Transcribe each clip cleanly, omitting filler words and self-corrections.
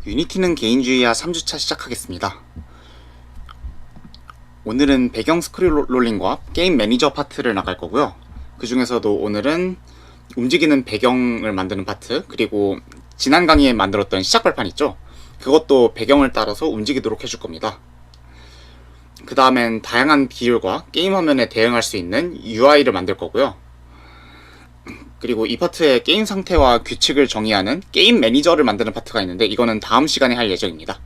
유니티는 개인주의야 3주차 시작하겠습니다. 오늘은 배경 스크롤링과 게임 매니저 파트를 나갈 거고요. 그 중에서도 오늘은 움직이는 배경을 만드는 파트, 그리고 지난 강의에 만들었던 시작 발판 있죠? 그것도 배경을 따라서 움직이도록 해줄 겁니다. 그 다음엔 다양한 비율과 게임 화면에 대응할 수 있는 UI를 만들 거고요. 그리고 이 파트에 게임 상태와 규칙을 정의하는 게임 매니저를 만드는 파트가 있는데, 이거는 다음 시간에 할 예정입니다.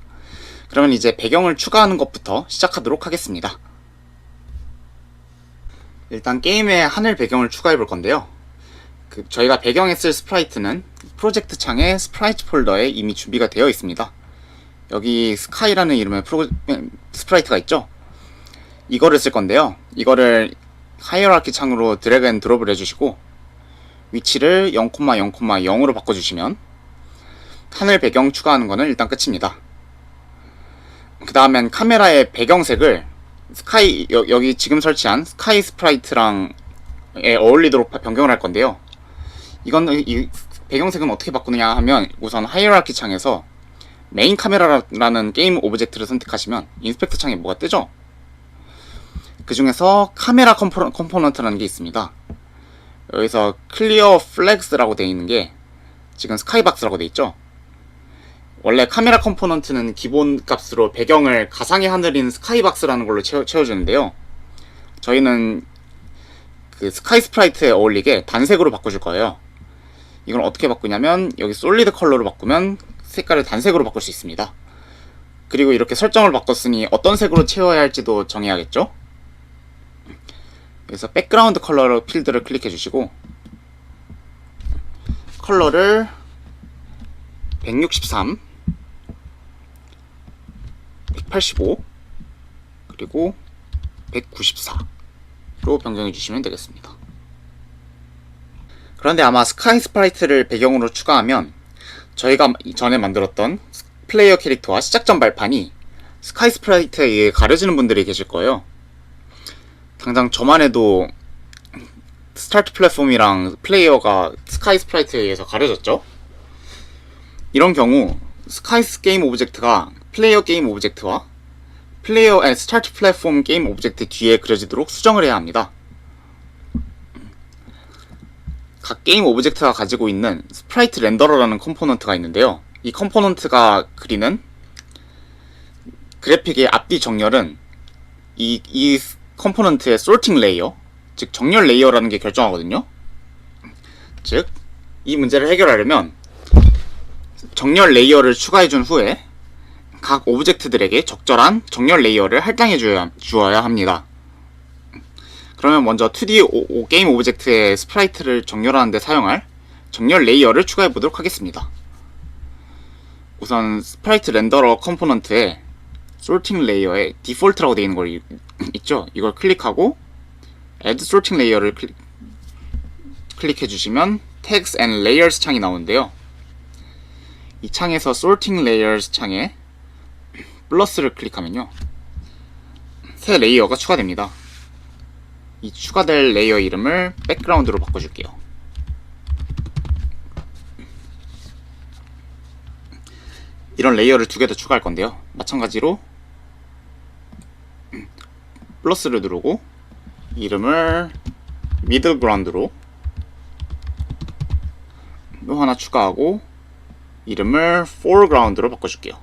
그러면 이제 배경을 추가하는 것부터 시작하도록 하겠습니다. 일단 게임에 하늘 배경을 추가해 볼 건데요. 저희가 배경에 쓸 스프라이트는 프로젝트 창에 스프라이트 폴더에 이미 준비가 되어 있습니다. 여기 스카이라는 이름의 스프라이트가 있죠? 이거를 쓸 건데요. 이거를 하이어라키 창으로 드래그 앤 드롭을 해주시고 위치를 0,0,0으로 바꿔주시면 하늘 배경 추가하는 거는 일단 끝입니다. 그 다음엔 카메라의 배경색을 스카이, 여기 지금 설치한 스카이 스프라이트랑 어울리도록 변경을 할 건데요. 이 배경색은 어떻게 바꾸느냐 하면, 우선 하이어라키 창에서 메인 카메라라는 게임 오브젝트를 선택하시면 인스펙터 창에 뭐가 뜨죠? 그 중에서 카메라 컴포넌트라는 게 있습니다. 여기서 클리어 플렉스라고 되어 있는 게 지금 스카이박스라고 되어 있죠? 원래 카메라 컴포넌트는 기본 값으로 배경을 가상의 하늘인 스카이박스라는 걸로 채워주는데요. 저희는 그 스카이 스프라이트에 어울리게 단색으로 바꿔줄 거예요. 이걸 어떻게 바꾸냐면, 여기 솔리드 컬러로 바꾸면 색깔을 단색으로 바꿀 수 있습니다. 그리고 이렇게 설정을 바꿨으니 어떤 색으로 채워야 할지도 정해야겠죠? 그래서 백그라운드 컬러 필드를 클릭해 주시고 컬러를 163, 185, 그리고 194로 변경해 주시면 되겠습니다. 그런데 아마 스카이 스프라이트를 배경으로 추가하면 저희가 전에 만들었던 플레이어 캐릭터와 시작전 발판이 스카이 스프라이트에 의해 가려지는 분들이 계실 거예요. 당장 저만 해도 스타트 플랫폼이랑 플레이어가 스카이 스프라이트에 의해서 가려졌죠? 이런 경우 스카이 게임 오브젝트가 플레이어 게임 오브젝트와 플레이어 스타트 플랫폼 게임 오브젝트 뒤에 그려지도록 수정을 해야 합니다. 각 게임 오브젝트가 가지고 있는 스프라이트 렌더러라는 컴포넌트가 있는데요. 이 컴포넌트가 그리는 그래픽의 앞뒤 정렬은 이 컴포넌트의 소팅 레이어, 즉 정렬 레이어라는 게 결정하거든요. 즉, 이 문제를 해결하려면 정렬 레이어를 추가해준 후에 각 오브젝트들에게 적절한 정렬 레이어를 할당해 주어야 합니다. 그러면 먼저 2D 게임 오브젝트의 스프라이트를 정렬하는 데 사용할 정렬 레이어를 추가해 보도록 하겠습니다. 우선 스프라이트 렌더러 컴포넌트에 솔팅 레이어에 디폴트라고 되어 있는 걸 있죠? 이걸 클릭하고 Add Sorting Layer를 클릭해 주시면 Tags and Layers 창이 나오는데요. 이 창에서 Sorting Layers 창에 플러스를 클릭하면요, 새 레이어가 추가됩니다. 이 추가될 레이어 이름을 백그라운드로 바꿔줄게요. 이런 레이어를 두 개 더 추가할 건데요. 마찬가지로 플러스를 누르고 이름을 미들그라운드로 또 하나 추가하고 이름을 foreground로 바꿔줄게요.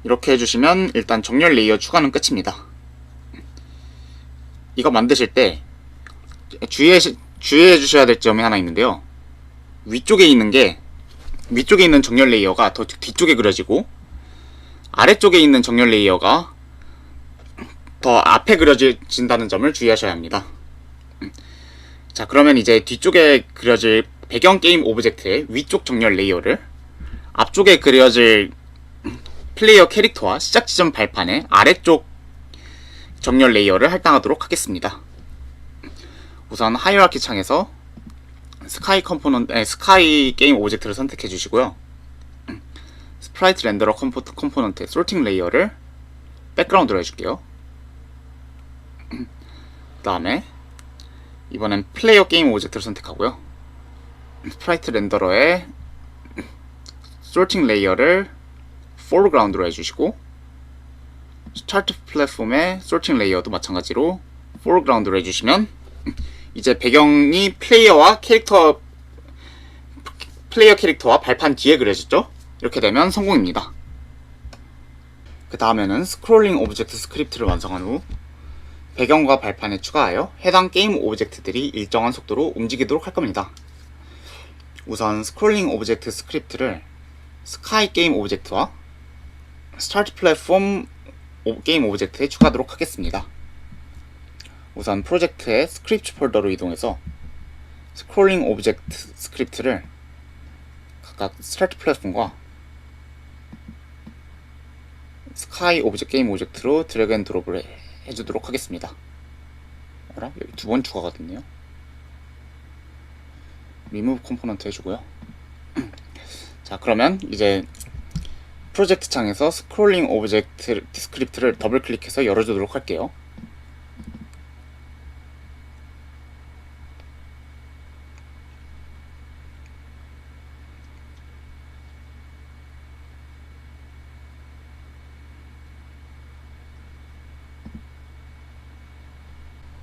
이렇게 해주시면 일단 정렬 레이어 추가는 끝입니다. 이거 만드실 때 주의해 주셔야 될 점이 하나 있는데요. 위쪽에 있는 정렬 레이어가 더 뒤쪽에 그려지고 아래쪽에 있는 정렬 레이어가 더 앞에 그려진다는 점을 주의하셔야 합니다. 자, 그러면 이제 뒤쪽에 그려질 배경 게임 오브젝트의 위쪽 정렬 레이어를 앞쪽에 그려질 플레이어 캐릭터와 시작 지점 발판의 아래쪽 정렬 레이어를 할당하도록 하겠습니다. 우선 하이어라키 창에서 스카이 게임 오브젝트를 선택해 주시고요. 스프라이트 렌더러 컴포넌트의 솔팅 레이어를 백그라운드로 해줄게요. 그 다음에 이번엔 플레이어 게임 오브젝트를 선택하고요. 스프라이트 렌더러에 소팅 레이어를 foreground로 해주시고, 스타트 플랫폼의 소팅 레이어도 마찬가지로 foreground로 해주시면 이제 배경이 플레이어 캐릭터와 발판 뒤에 그려졌죠? 이렇게 되면 성공입니다. 그 다음에는 스크롤링 오브젝트 스크립트를 완성한 후 배경과 발판에 추가하여 해당 게임 오브젝트들이 일정한 속도로 움직이도록 할 겁니다. 우선 스크롤링 오브젝트 스크립트를 스카이 게임 오브젝트와 스타트 플랫폼 게임 오브젝트에 추가하도록 하겠습니다. 우선 프로젝트의 스크립트 폴더로 이동해서 스크롤링 오브젝트 스크립트를 각각 스타트 플랫폼과 스카이 오브젝트 게임 오브젝트로 드래그 앤 드롭을 해주도록 하겠습니다. 여기 두 번 추가가 됐네요. 리무브 컴포넌트 해주고요. 자, 그러면 이제 프로젝트 창에서 스크롤링 오브젝트 스크립트를 더블 클릭해서 열어주도록 할게요.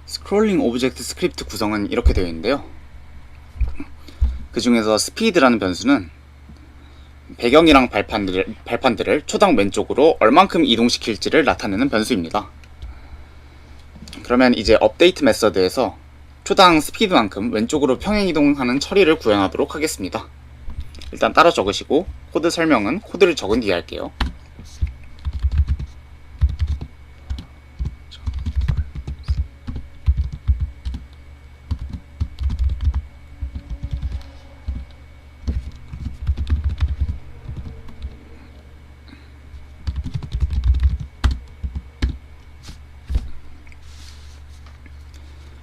스크롤링 오브젝트 스크립트 구성은 이렇게 되어 있는데요. 그 중에서 스피드라는 변수는 배경이랑 발판들을 초당 왼쪽으로 얼만큼 이동시킬지를 나타내는 변수입니다. 그러면 이제 업데이트 메서드에서 초당 스피드만큼 왼쪽으로 평행 이동하는 처리를 구현하도록 하겠습니다. 일단 따라 적으시고 코드 설명은 코드를 적은 뒤에 할게요.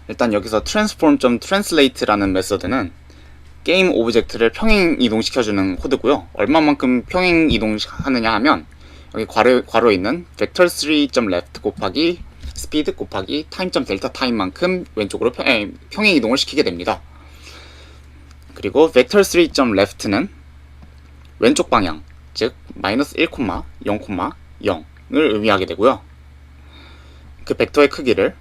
일단 여기서 transform.translate라는 메서드는 게임 오브젝트를 평행 이동시켜주는 코드고요. 얼마만큼 평행 이동하느냐 하면 여기 괄호에 있는 vector3.left 곱하기 speed 곱하기 time.delta time만큼 왼쪽으로 평행 이동을 시키게 됩니다. 그리고 vector3.left는 왼쪽 방향, 즉 -1, 0,0을 의미하게 되고요. 그 벡터의 크기를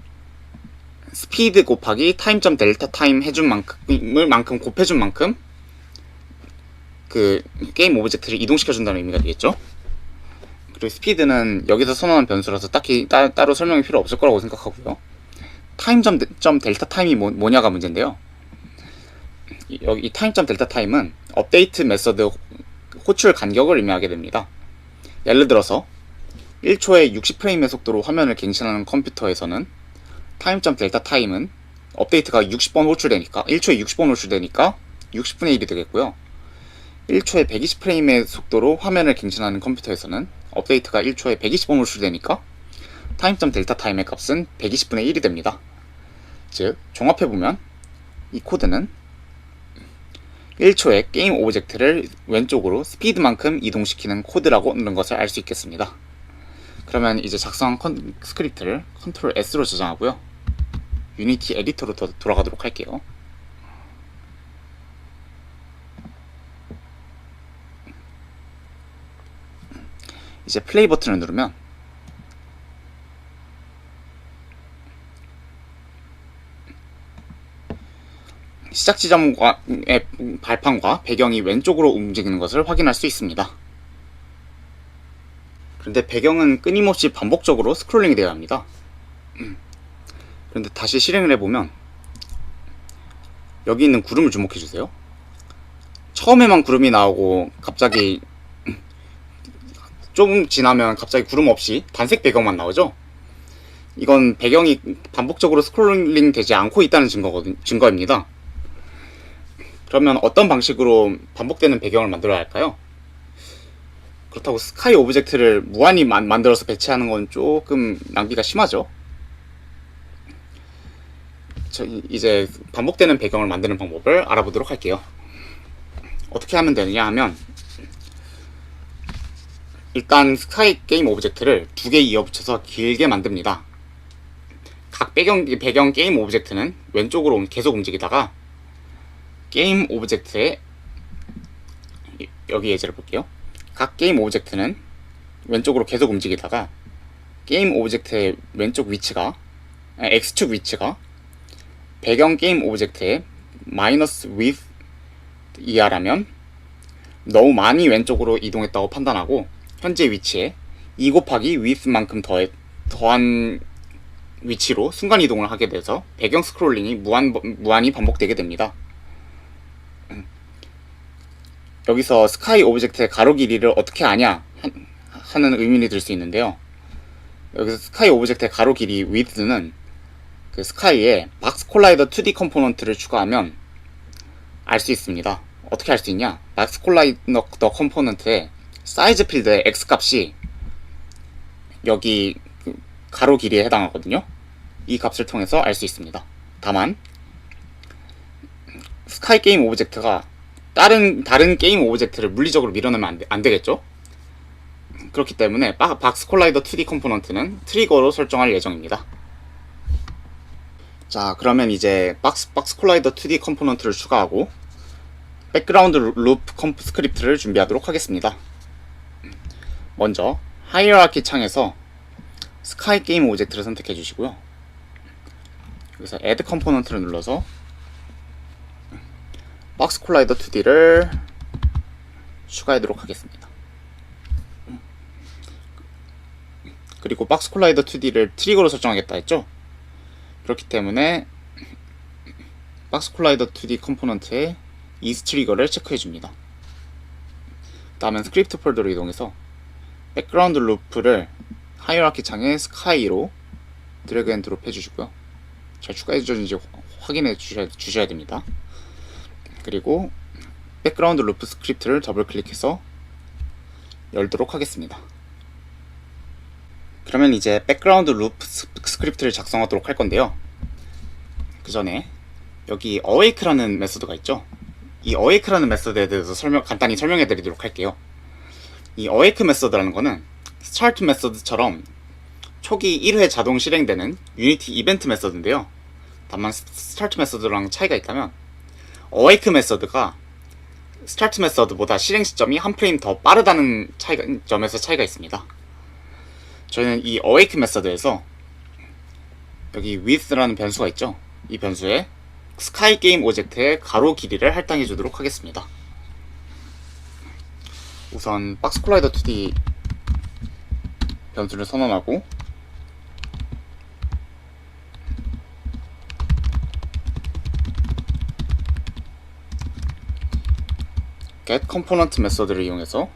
스피드 곱하기 time.delta time 해준 만큼 곱해준 만큼 그 게임 오브젝트를 이동시켜준다는 의미가 되겠죠. 그리고 스피드는 여기서 선언한 변수라서 딱히 따로 설명이 필요 없을 거라고 생각하고요. time.delta time이 뭐냐가 문제인데요. 여기 time.delta time은 업데이트 메서드 호출 간격을 의미하게 됩니다. 예를 들어서 1초에 60프레임의 속도로 화면을 갱신하는 컴퓨터에서는 time.delta time은 업데이트가 60번 호출되니까 1초에 60번 호출되니까 60분의 1이 되겠고요. 1초에 120프레임의 속도로 화면을 갱신하는 컴퓨터에서는 업데이트가 1초에 120번 호출되니까 time.delta time의 값은 120분의 1이 됩니다. 즉 종합해보면 이 코드는 1초에 게임 오브젝트를 왼쪽으로 스피드만큼 이동시키는 코드라는 것을 알 수 있겠습니다. 그러면 이제 작성한 스크립트를 Ctrl S로 저장하고요. 유니티 에디터로 돌아가도록 할게요. 이제 플레이 버튼을 누르면 시작 지점의 발판과 배경이 왼쪽으로 움직이는 것을 확인할 수 있습니다. 그런데 배경은 끊임없이 반복적으로 스크롤링이 되어야 합니다. 그런데 다시 실행을 해보면 여기 있는 구름을 주목해주세요. 처음에만 구름이 나오고 갑자기 조금 지나면 갑자기 구름 없이 단색 배경만 나오죠? 이건 배경이 반복적으로 스크롤링 되지 않고 있다는 증거입니다. 그러면 어떤 방식으로 반복되는 배경을 만들어야 할까요? 그렇다고 스카이 오브젝트를 무한히 만들어서 배치하는 건 조금 낭비가 심하죠. 이제 반복되는 배경을 만드는 방법을 알아보도록 할게요. 어떻게 하면 되느냐 하면 일단 스카이 게임 오브젝트를 두 개 이어붙여서 길게 만듭니다. 각 배경 게임 오브젝트는 왼쪽으로 계속 움직이다가 게임 오브젝트의 여기 예제를 볼게요. 각 게임 오브젝트는 왼쪽으로 계속 움직이다가 게임 오브젝트의 왼쪽 위치가 X축 위치가 배경 게임 오브젝트의 마이너스 width 이하라면 너무 많이 왼쪽으로 이동했다고 판단하고 현재 위치에 2 곱하기 width만큼 더한 위치로 순간 이동을 하게 돼서 배경 스크롤링이 무한히 반복되게 됩니다. 여기서 스카이 오브젝트의 가로 길이를 어떻게 아냐 하는 의문이 들 수 있는데요. 여기서 스카이 오브젝트의 가로 길이 width는 그 스카이에 박스 콜라이더 2D 컴포넌트를 추가하면 알 수 있습니다. 어떻게 알 수 있냐? 박스 콜라이더 컴포넌트의 사이즈 필드의 x 값이 여기 가로 길이에 해당하거든요. 이 값을 통해서 알 수 있습니다. 다만 스카이 게임 오브젝트가 다른 게임 오브젝트를 물리적으로 밀어내면 안 되겠죠? 그렇기 때문에 박스 콜라이더 2D 컴포넌트는 트리거로 설정할 예정입니다. 자, 그러면 이제 박스 콜라이더 2D 컴포넌트를 추가하고 백그라운드 루프 스크립트를 준비하도록 하겠습니다. 먼저 하이어라키 창에서 스카이 게임 오브젝트를 선택해 주시고요. 여기서 add 컴포넌트를 눌러서 박스 콜라이더 2D를 추가하도록 하겠습니다. 그리고 박스 콜라이더 2D를 트리거로 설정하겠다 했죠? 그렇기 때문에 박스 콜라이더 2D 컴포넌트에 is 트리거를 체크해 줍니다. 다음엔 스크립트 폴더로 이동해서 백그라운드 루프를 하이어라키 창에 스카이로 드래그 앤 드롭 해주시고요. 잘 추가해주셨는지 확인해 주셔야 됩니다. 그리고 백그라운드 루프 스크립트를 더블 클릭해서 열도록 하겠습니다. 그러면 이제 백그라운드 루프 스크립트를 작성하도록 할 건데요. 그 전에 여기 awake라는 메소드가 있죠. 이 awake라는 메소드에 대해서 간단히 설명해 드리도록 할게요. 이 awake 메소드라는 거는 start 메소드처럼 초기 1회 자동 실행되는 유니티 이벤트 메소드인데요. 다만 start 메소드랑 차이가 있다면 awake 메소드가 start 메소드보다 실행 시점이 한 프레임 더 빠르다는 점에서 차이가 있습니다. 저희는 이 awake 메소드에서 여기 width라는 변수가 있죠. 이 변수에 스카이 게임 오브젝트의 가로 길이를 할당해 주도록 하겠습니다. 우선 박스 콜라이더 2D 변수를 선언하고 get component 메소드를 이용해서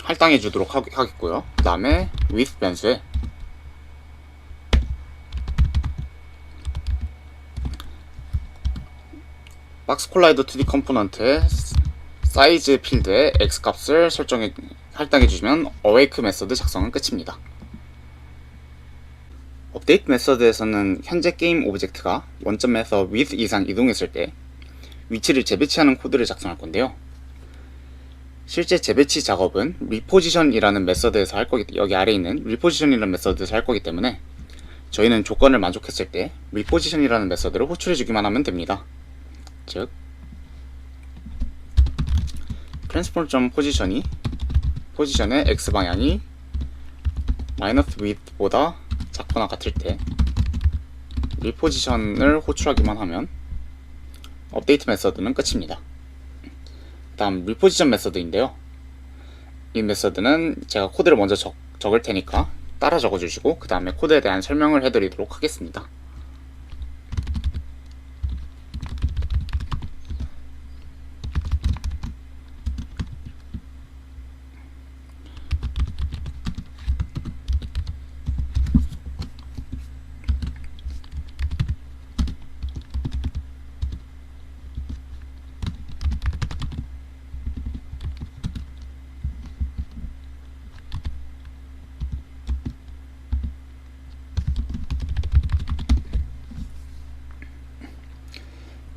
할당해 주도록 하겠고요. 그 다음에 width 변수에 박스 콜라이더 2D 컴포넌트의 사이즈 필드에 x 값을 할당해 주시면 awake 메소드 작성은 끝입니다. 업데이트 메소드에서는 현재 게임 오브젝트가 원점에서 width 이상 이동했을 때 위치를 재배치하는 코드를 작성할 건데요. 실제 재배치 작업은 reposition이라는 메서드에서 할 거기 여기 아래에 있는 reposition이라는 메서드에서 할 거기 때문에 저희는 조건을 만족했을 때 reposition이라는 메서드를 호출해 주기만 하면 됩니다. 즉 transform.position의 x 방향이 minus width보다 작거나 같을 때 reposition을 호출하기만 하면 업데이트 메서드는 끝입니다. 다음 reposition 메서드인데요. 이 메서드는 제가 코드를 먼저 적을 테니까 따라 적어주시고 그 다음에 코드에 대한 설명을 해드리도록 하겠습니다.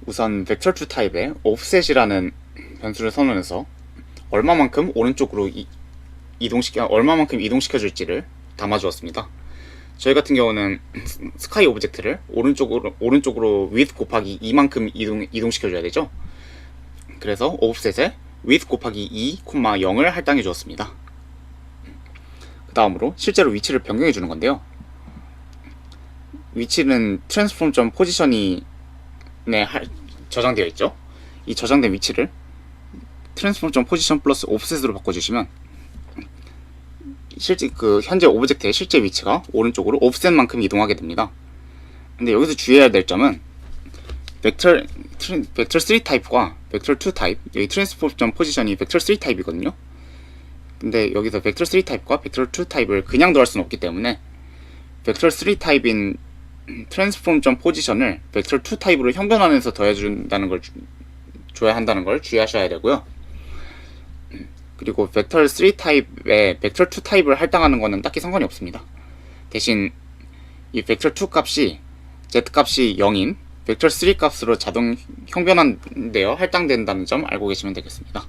우선 vector2 타입의 offset이라는 변수를 선언해서 얼마만큼 오른쪽으로 얼마만큼 이동시켜 줄지를 담아 주었습니다. 저희 같은 경우는 스카이 오브젝트를 오른쪽으로 width 곱하기 2만큼 이동시켜 줘야 되죠. 그래서 offset에 width 곱하기 2, 0을 할당해 주었습니다. 그 다음으로 실제로 위치를 변경해 주는 건데요. 위치는 transform.position이 저장되어 있죠. 이 저장된 위치를 transform.position 플러스 offset으로 바꿔주시면 현재 오브젝트의 실제 위치가 오른쪽으로 offset만큼 이동하게 됩니다. 근데 여기서 주의해야 될 점은 벡터 3 타입과 벡터 2 타입, 여기 transform.position이 벡터 3 타입이거든요. 근데 여기서 벡터 3 타입과 벡터 2 타입을 그냥 더할 수는 없기 때문에 벡터 3 타입인 transform.position을 벡터 2 타입으로 형변환해서 줘야 한다는 걸 주의하셔야 되고요. 그리고 벡터 3 타입에 벡터 2 타입을 할당하는 것은 딱히 상관이 없습니다. 대신 이 벡터 2 값이 z 값이 0인 벡터 3 값으로 자동 형변환되어 할당된다는 점 알고 계시면 되겠습니다.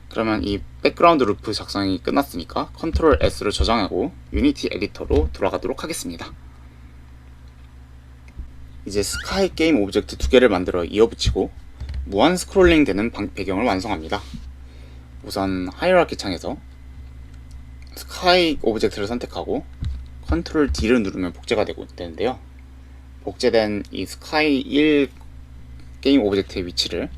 그러면 이 백그라운드 루프 작성이 끝났으니까 컨트롤 S로 저장하고 유니티 에디터로 돌아가도록 하겠습니다. 이제 스카이 게임 오브젝트 두 개를 만들어 이어붙이고 무한 스크롤링 되는 배경을 완성합니다. 우선 하이어라키 창에서 스카이 오브젝트를 선택하고 컨트롤 D를 누르면 복제가 되는데요. 복제된 이 스카이 1 게임 오브젝트의 위치를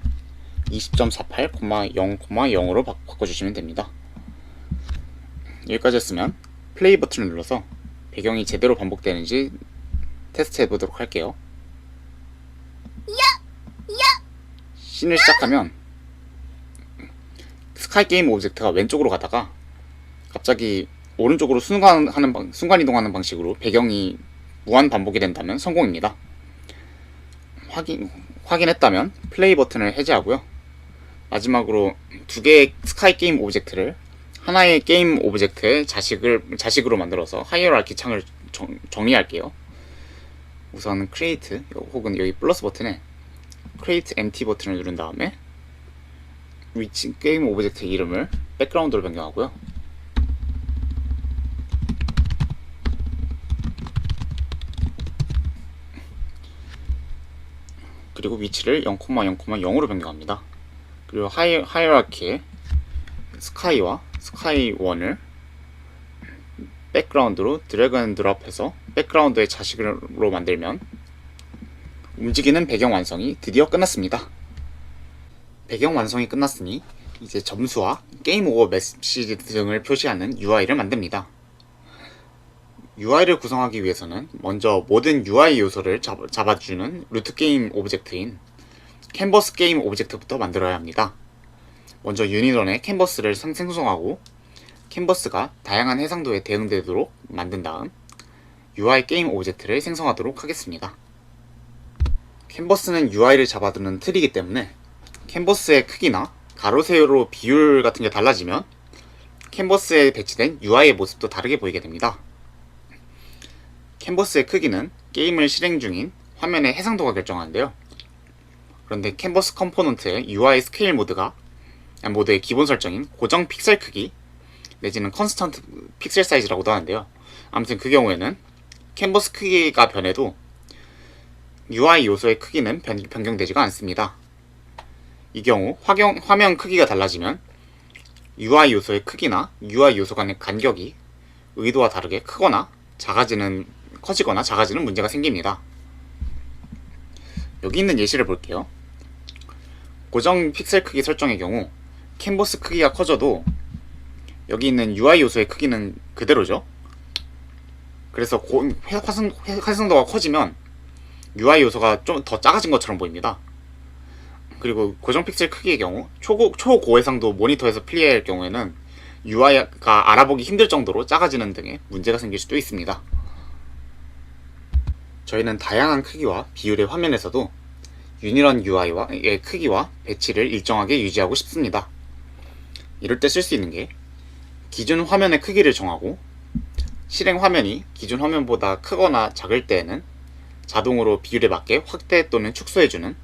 20.48, 0,0으로 바꿔주시면 됩니다. 여기까지 했으면 플레이 버튼을 눌러서 배경이 제대로 반복되는지 테스트 해보도록 할게요. 씬을 시작하면 스카이 게임 오브젝트가 왼쪽으로 가다가 갑자기 오른쪽으로 순간 이동하는 방식으로 배경이 무한 반복이 된다면 성공입니다. 확인했다면 플레이 버튼을 해제하고요. 마지막으로 두 개의 스카이 게임 오브젝트를 하나의 게임 오브젝트의 자식으로 만들어서 하이어라키 창을 정리할게요. 우선 create 혹은 여기 플러스 버튼에 create empty 버튼을 누른 다음에 위치 게임 오브젝트 이름을 백그라운드로 변경하고요. 그리고 위치를 0,0,0으로 변경합니다. 그리고 하이어라키에 스카이와 스카이 1을 백그라운드로 드래그 앤 드롭해서 백그라운드의 자식으로 만들면 움직이는 배경 완성이 드디어 끝났습니다. 배경 완성이 끝났으니 이제 점수와 게임 오버 메시지 등을 표시하는 UI를 만듭니다. UI를 구성하기 위해서는 먼저 모든 UI 요소를 잡아주는 루트 게임 오브젝트인 캔버스 게임 오브젝트부터 만들어야 합니다. 먼저 유닛원에 캔버스를 생성하고 캔버스가 다양한 해상도에 대응되도록 만든 다음 UI 게임 오브젝트를 생성하도록 하겠습니다. 캔버스는 UI를 잡아두는 틀이기 때문에 캔버스의 크기나 가로 세로 비율 같은 게 달라지면 캔버스에 배치된 UI의 모습도 다르게 보이게 됩니다. 캔버스의 크기는 게임을 실행 중인 화면의 해상도가 결정하는데요. 그런데 캔버스 컴포넌트의 UI 스케일 모드의 기본 설정인 고정 픽셀 크기 내지는 컨스턴트 픽셀 사이즈라고도 하는데요. 아무튼 그 경우에는 캔버스 크기가 변해도 UI 요소의 크기는 변경되지가 않습니다. 이 경우 화면 크기가 달라지면 UI 요소의 크기나 UI 요소 간의 간격이 의도와 다르게 커지거나 작아지는 문제가 생깁니다. 여기 있는 예시를 볼게요. 고정 픽셀 크기 설정의 경우 캔버스 크기가 커져도 여기 있는 UI 요소의 크기는 그대로죠. 그래서 활성도가 커지면 UI 요소가 좀 더 작아진 것처럼 보입니다. 그리고 고정 픽셀 크기의 경우 초고해상도 모니터에서 플레이할 경우에는 UI가 알아보기 힘들 정도로 작아지는 등의 문제가 생길 수도 있습니다. 저희는 다양한 크기와 비율의 화면에서도 유니런 UI의 크기와 배치를 일정하게 유지하고 싶습니다. 이럴 때 쓸 수 있는 게 기준 화면의 크기를 정하고 실행 화면이 기준 화면보다 크거나 작을 때에는 자동으로 비율에 맞게 확대 또는 축소해주는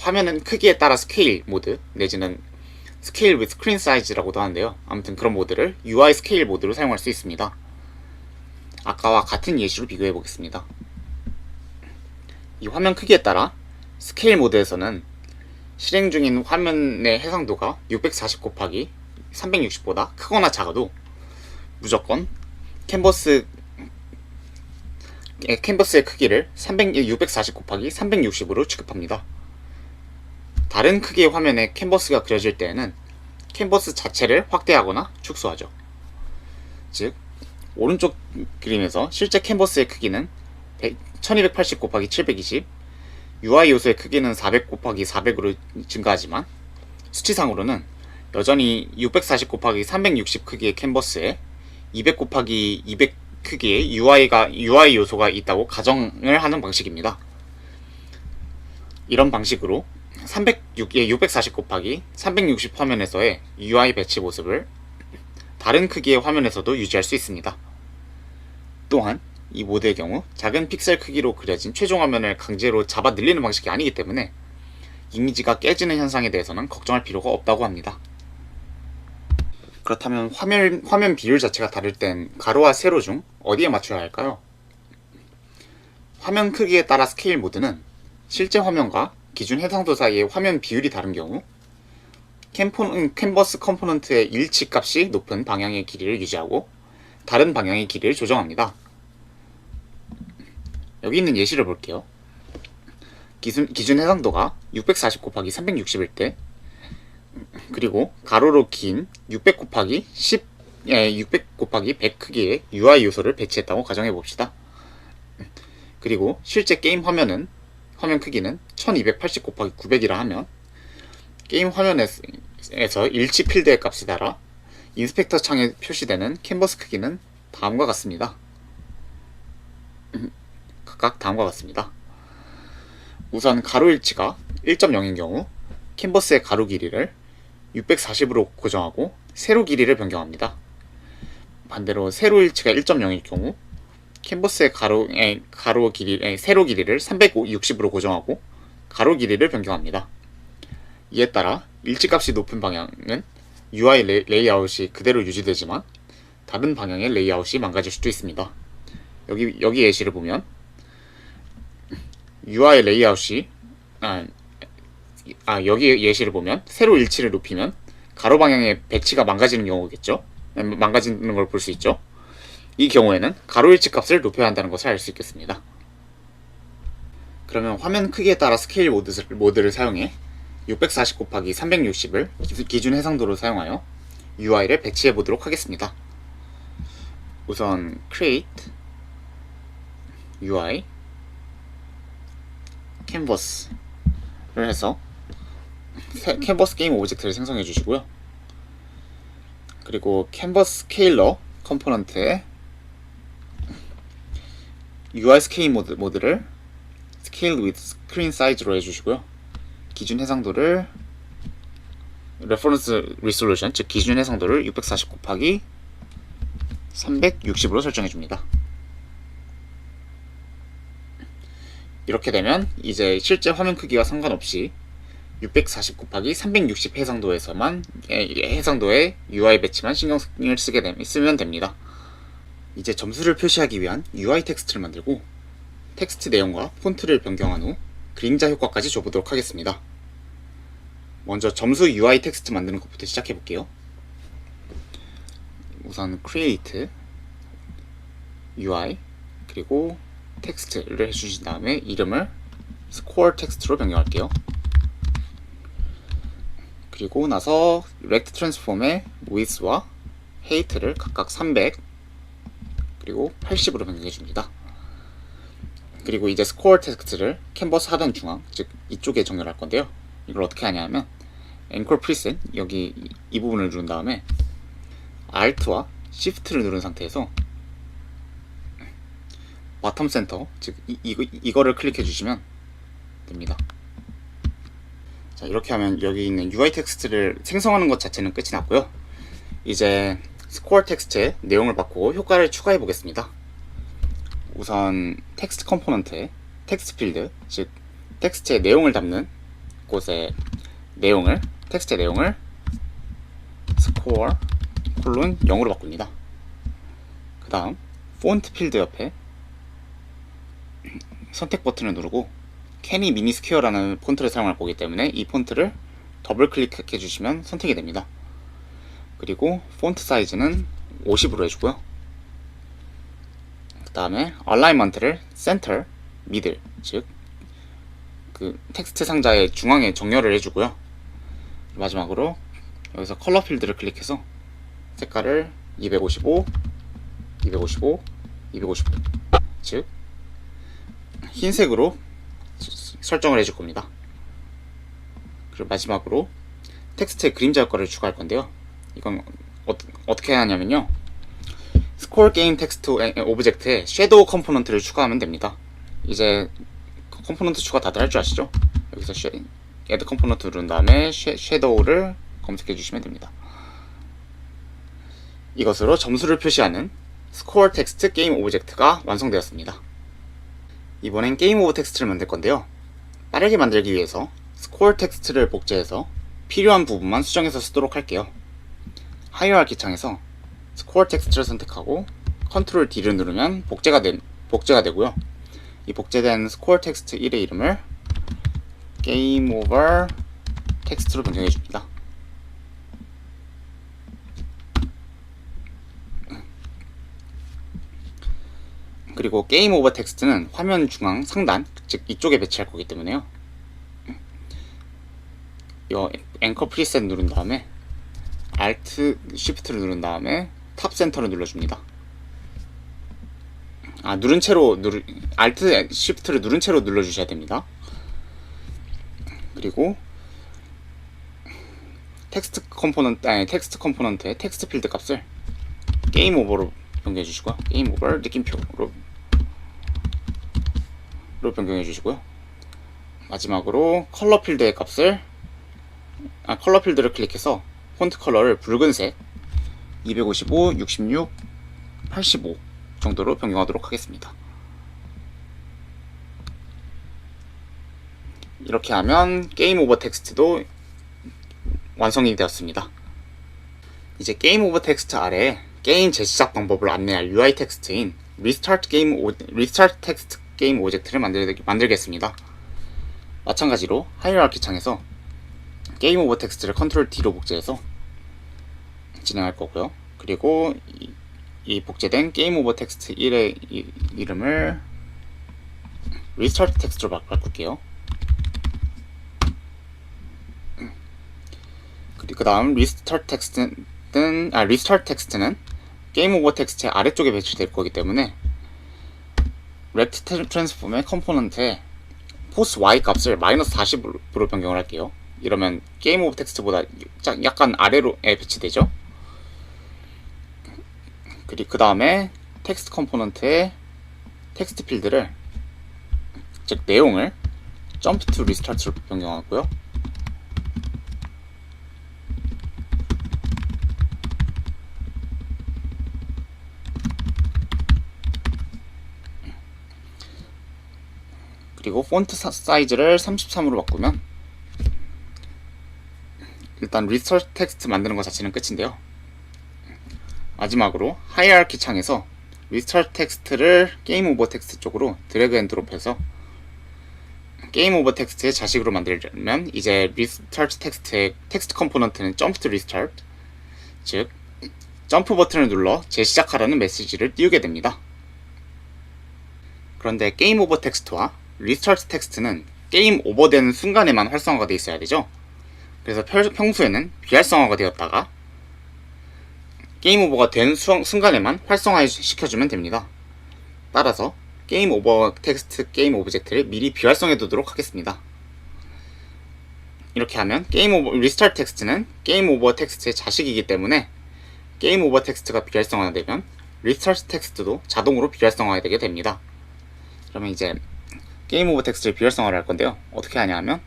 화면은 크기에 따라 스케일 모드 내지는 스케일 with screen size라고도 하는데요. 아무튼 그런 모드를 UI 스케일 모드로 사용할 수 있습니다. 아까와 같은 예시로 비교해 보겠습니다. 이 화면 크기에 따라 스케일 모드에서는 실행 중인 화면의 해상도가 640 곱하기 360보다 크거나 작아도 무조건 캔버스의 크기를 640 곱하기 360으로 취급합니다. 다른 크기의 화면에 캔버스가 그려질 때에는 캔버스 자체를 확대하거나 축소하죠. 즉 오른쪽 그림에서 실제 캔버스의 크기는 1280 곱하기 720, UI 요소의 크기는 400 곱하기 400으로 증가하지만 수치상으로는 여전히 640 곱하기 360 크기의 캔버스에 200 곱하기 200 크기의 UI 요소가 있다고 가정을 하는 방식입니다. 이런 방식으로 640 곱하기 360 화면에서의 UI 배치 모습을 다른 크기의 화면에서도 유지할 수 있습니다. 또한 이 모드의 경우 작은 픽셀 크기로 그려진 최종 화면을 강제로 잡아 늘리는 방식이 아니기 때문에 이미지가 깨지는 현상에 대해서는 걱정할 필요가 없다고 합니다. 그렇다면 화면 비율 자체가 다를 땐 가로와 세로 중 어디에 맞춰야 할까요? 화면 크기에 따라 스케일 모드는 실제 화면과 기준 해상도 사이의 화면 비율이 다른 경우 캔버스 컴포넌트의 일치 값이 높은 방향의 길이를 유지하고 다른 방향의 길이를 조정합니다. 여기 있는 예시를 볼게요. 기준 해상도가 640 곱하기 360일 때 그리고 가로로 긴 600 곱하기 100 크기의 UI 요소를 배치했다고 가정해 봅시다. 그리고 실제 게임 화면 크기는 1280 곱하기 900이라 하면 게임 화면에서 일치 필드의 값에 따라 인스펙터 창에 표시되는 캔버스 크기는 다음과 같습니다. 각각 다음과 같습니다. 우선 가로 일치가 1.0인 경우 캔버스의 가로 길이를 640으로 고정하고 세로 길이를 변경합니다. 반대로 세로 일치가 1.0일 경우 캔버스의 세로 길이를 360으로 고정하고 가로 길이를 변경합니다. 이에 따라 일치값이 높은 방향은 UI 레이아웃이 그대로 유지되지만 다른 방향의 레이아웃이 망가질 수도 있습니다. 여기 예시를 보면 UI 레이아웃이 여기 예시를 보면 세로 일치를 높이면 가로 방향의 배치가 망가지는 경우겠죠. 망가지는 걸 볼 수 있죠. 이 경우에는 가로 일치 값을 높여야 한다는 것을 알 수 있겠습니다. 그러면 화면 크기에 따라 스케일 모드를 사용해 640 곱하기 360을 기준 해상도로 사용하여 UI를 배치해 보도록 하겠습니다. 우선 create UI canvas를 해서 캔버스 게임 오브젝트를 생성해 주시고요. 그리고 캔버스 스케일러 컴포넌트에 UI 스케일 모드를 Scale with Screen Size로 해주시고요. 기준 해상도를 Reference Resolution, 즉 기준 해상도를 640 곱하기 360으로 설정해 줍니다. 이렇게 되면 이제 실제 화면 크기와 상관없이 640 곱하기 360 해상도의 UI 배치만 신경을 쓰면 됩니다. 이제 점수를 표시하기 위한 UI 텍스트를 만들고 텍스트 내용과 폰트를 변경한 후 그림자 효과까지 줘보도록 하겠습니다. 먼저 점수 UI 텍스트 만드는 것부터 시작해 볼게요. 우선 create UI 그리고 텍스트를 해주신 다음에 이름을 score 텍스트로 변경할게요. 그리고 나서 rect transform의 width와 height를 각각 300 그리고 80으로 변경해 줍니다. 그리고 이제 스코어 텍스트를 캔버스 하단 중앙, 즉 이쪽에 정렬할 건데요. 이걸 어떻게 하냐면 앵콜 프리셋 여기 이 부분을 누른 다음에 Alt와 Shift를 누른 상태에서 바텀 센터, 즉 이거를 클릭해 주시면 됩니다. 자, 이렇게 하면 여기 있는 UI 텍스트를 생성하는 것 자체는 끝이 났고요. 이제 스코어 텍스트의 내용을 바꾸고 효과를 추가해 보겠습니다. 우선 텍스트 컴포넌트에 텍스트 필드, 즉 텍스트의 내용을 담는 곳에 내용을, 텍스트의 내용을 스코어 콜론 0으로 바꿉니다. 그 다음 폰트 필드 옆에 선택 버튼을 누르고 캐니 미니스퀘어라는 폰트를 사용할 거기 때문에 이 폰트를 더블 클릭해 주시면 선택이 됩니다. 그리고 폰트 사이즈는 50으로 해주고요. 그 다음에 얼라이먼트를 센터, 미들, 즉 그 텍스트 상자의 중앙에 정렬을 해주고요. 마지막으로 여기서 컬러 필드를 클릭해서 색깔을 255, 255, 255, 즉 흰색으로 설정을 해줄 겁니다. 그리고 마지막으로 텍스트의 그림자 효과를 추가할 건데요. 이건 어떻게 하냐면요, 스코어 게임 텍스트 오브젝트에 섀도우 컴포넌트를 추가하면 됩니다. 이제 컴포넌트 추가 다들 할 줄 아시죠? 여기서 애드 컴포넌트 누른 다음에 섀도우를 검색해 주시면 됩니다. 이것으로 점수를 표시하는 스코어 텍스트 게임 오브젝트가 완성되었습니다. 이번엔 게임 오브 텍스트를 만들 건데요. 빠르게 만들기 위해서 스코어 텍스트를 복제해서 필요한 부분만 수정해서 쓰도록 할게요. 하이어라키 창에서 스코어 텍스트를 선택하고 컨트롤 D를 누르면 복제가 되고요. 이 복제된 스코어 텍스트 1의 이름을 게임 오버 텍스트로 변경해 줍니다. 그리고 게임 오버 텍스트는 화면 중앙 상단, 즉 이쪽에 배치할 거기 때문에요. 이 앵커 프리셋 누른 다음에 Alt Shift를 누른 다음에 탑 센터를 눌러줍니다. 누른 채로 Alt Shift를 누른 채로 눌러주셔야 됩니다. 그리고 텍스트 컴포넌트의 텍스트 필드 값을 게임 오버로 변경해 주시고요. 게임 오버 느낌표로 변경해 주시고요. 마지막으로 컬러 필드의 값을 컬러 필드를 클릭해서 폰트 컬러를 붉은색 255, 66, 85 정도로 변경하도록 하겠습니다. 이렇게 하면 게임 오버 텍스트도 완성이 되었습니다. 이제 게임 오버 텍스트 아래에 게임 재시작 방법을 안내할 UI 텍스트인 리스타트 텍스트 게임 오브젝트를 만들겠습니다. 마찬가지로 하이어라키 창에서 게임 오버 텍스트를 컨트롤 D로 복제해서 진행할 거고요. 그리고 이 복제된 게임 오버 텍스트 1의 이름을 리스타트 텍스트로 바꿀게요. 그 다음 리스타트 텍스트는 게임 오버 텍스트의 아래쪽에 배치될 거기 때문에 렉트 트랜스폼의 컴포넌트에 포스 Y 값을 마이너스 40으로 변경을 할게요. 이러면 게임 오브 텍스트보다 약간 아래로에 배치되죠. 그리고 그 다음에 텍스트 컴포넌트의 텍스트 필드를, 즉 내용을 점프 투 리스타트로 변경하고요. 그리고 폰트 사이즈를 33으로 바꾸면 일단 리스타트 텍스트 만드는 것 자체는 끝인데요. 마지막으로 하이어라키 창에서 리스타트 텍스트를 게임 오버 텍스트 쪽으로 드래그 앤 드롭해서 게임 오버 텍스트의 자식으로 만들면 이제 리스타트 텍스트의 텍스트 컴포넌트는 점프 투 리스타트, 즉 점프 버튼을 눌러 재시작하라는 메시지를 띄우게 됩니다. 그런데 게임 오버 텍스트와 리스타트 텍스트는 게임 오버되는 순간에만 활성화가 되어 있어야 되죠. 그래서 평소에는 비활성화가 되었다가 게임 오버가 된 순간에만 활성화 시켜주면 됩니다. 따라서 게임 오버 텍스트 게임 오브젝트를 미리 비활성해 두도록 하겠습니다. 이렇게 하면 리스타트 텍스트는 게임 오버 텍스트의 자식이기 때문에 게임 오버 텍스트가 비활성화되면 리스타트 텍스트도 자동으로 비활성화가 되게 됩니다. 그러면 이제 게임 오버 텍스트를 비활성화를 할 건데요. 어떻게 하냐 하면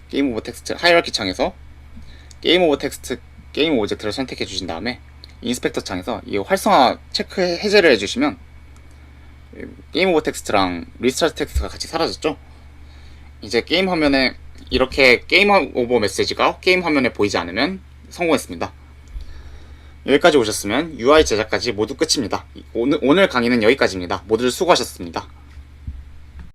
게임 오버 텍스트 하이어라키 창에서 게임 오버 텍스트 게임 오브젝트를 선택해 주신 다음에 인스펙터 창에서 이 활성화 체크 해제를 해주시면 게임 오버 텍스트랑 리스타트 텍스트가 같이 사라졌죠. 이제 게임 화면에 이렇게 게임 오버 메시지가 게임 화면에 보이지 않으면 성공했습니다. 여기까지 오셨으면 UI 제작까지 모두 끝입니다. 오늘 강의는 여기까지입니다. 모두들 수고하셨습니다.